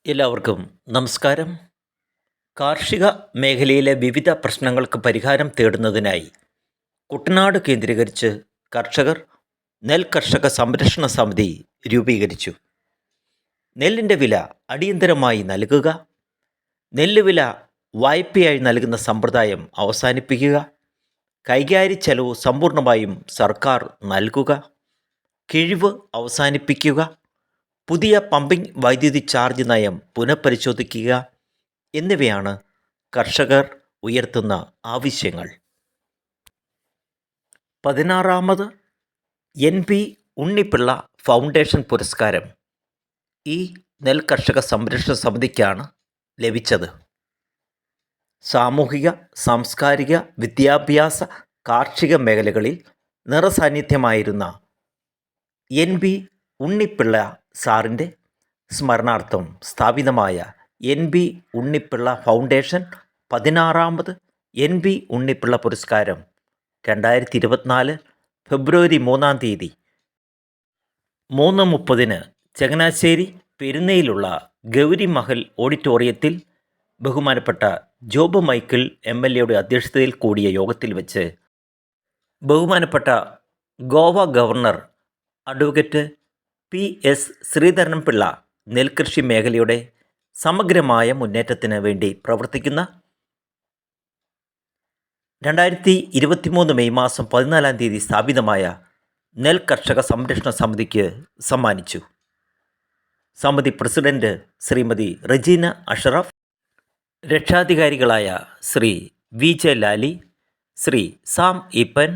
എല്ലാവർക്കും നമസ്കാരം. കാർഷിക മേഖലയിലെ വിവിധ പ്രശ്നങ്ങൾക്ക് പരിഹാരം തേടുന്നതിനായി കുട്ടനാട് കേന്ദ്രീകരിച്ച് കർഷകർ കർഷക സംരക്ഷണ സമിതി രൂപീകരിച്ചു. നെല്ലിൻ്റെ വില അടിയന്തരമായി നൽകുക, നെല്ല് വില വായ്പയായി നൽകുന്ന സമ്പ്രദായം അവസാനിപ്പിക്കുക, കൈകാര്യ ചെലവ് സമ്പൂർണ്ണമായും സർക്കാർ നൽകുക, കിഴിവ് അവസാനിപ്പിക്കുക, പുതിയ പമ്പിംഗ് വൈദ്യുതി ചാർജ് നയം പുനഃപരിശോധിക്കുക എന്നിവയാണ് കർഷകർ ഉയർത്തുന്ന ആവശ്യങ്ങൾ. 16ാമത് NP ഉണ്ണിപ്പിള്ള ഫൗണ്ടേഷൻ പുരസ്കാരം ഈ കർഷക സംരക്ഷണ സമിതിക്കാണ് ലഭിച്ചത്. സാമൂഹിക, സാംസ്കാരിക, വിദ്യാഭ്യാസ, കാർഷിക മേഖലകളിൽ നിറസാന്നിധ്യമായിരുന്ന NP ഉണ്ണിപ്പിള്ള സാറിൻ്റെ സ്മരണാർത്ഥം സ്ഥാപിതമായ NP ഉണ്ണിപ്പിള്ള ഫൗണ്ടേഷൻ 16ാമത് NP ഉണ്ണിപ്പിള്ള പുരസ്കാരം 2024 ഫെബ്രുവരി 3-ാം തീയതി 3:30 ചങ്ങനാശ്ശേരി പെരുന്നയിലുള്ള ഗൗരി മഹൽ ഓഡിറ്റോറിയത്തിൽ ബഹുമാനപ്പെട്ട ജോബ് മൈക്കിൾ MLA അധ്യക്ഷതയിൽ കൂടിയ യോഗത്തിൽ വെച്ച് ബഹുമാനപ്പെട്ട Goa governor advocate PS Sreedharan Pillai നെൽകൃഷി മേഖലയുടെ സമഗ്രമായ മുന്നേറ്റത്തിന് വേണ്ടി പ്രവർത്തിക്കുന്ന 2023 മെയ് മാസം 14-ാം തീയതി സ്ഥാപിതമായ കർഷക സംരക്ഷണ സമിതിക്ക് സമ്മാനിച്ചു. സമിതി പ്രസിഡന്റ് ശ്രീമതി റജീന അഷറഫ്, രക്ഷാധികാരികളായ Shri VJ Lali, Shri Sam Eapen,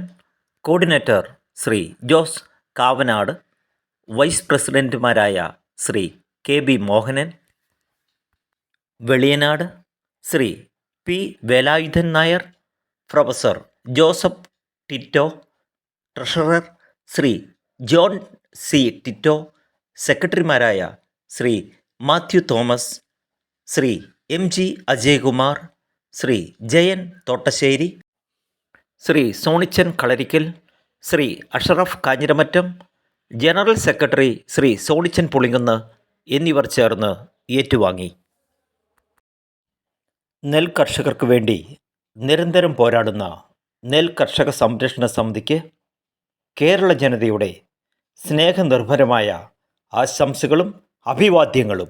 coordinator Shri Jose Kavanad, vice പ്രസിഡന്റുമാരായ Shri KB Mohanan, Veliyanad Shri P Velayudhan Nair, professor Joseph Tito, treasurer Shri John C Tito, സെക്രട്ടറിമാരായ Shri Mathew Thomas, Shri MG Ajaykumar, Shri Jayan Thottasseri, Shri Sonichan Kalarickal, Shri Ashraf Kanjiramattam, general secretary Shri Sonichan Pulinkunnu എന്നിവർ ചേർന്ന് ഏറ്റുവാങ്ങി. കർഷകർക്ക് വേണ്ടി നിരന്തരം പോരാടുന്ന കർഷക സംരക്ഷണ സമിതിക്ക് കേരള ജനതയുടെ സ്നേഹനിർഭരമായ ആശംസകളും അഭിവാദ്യങ്ങളും.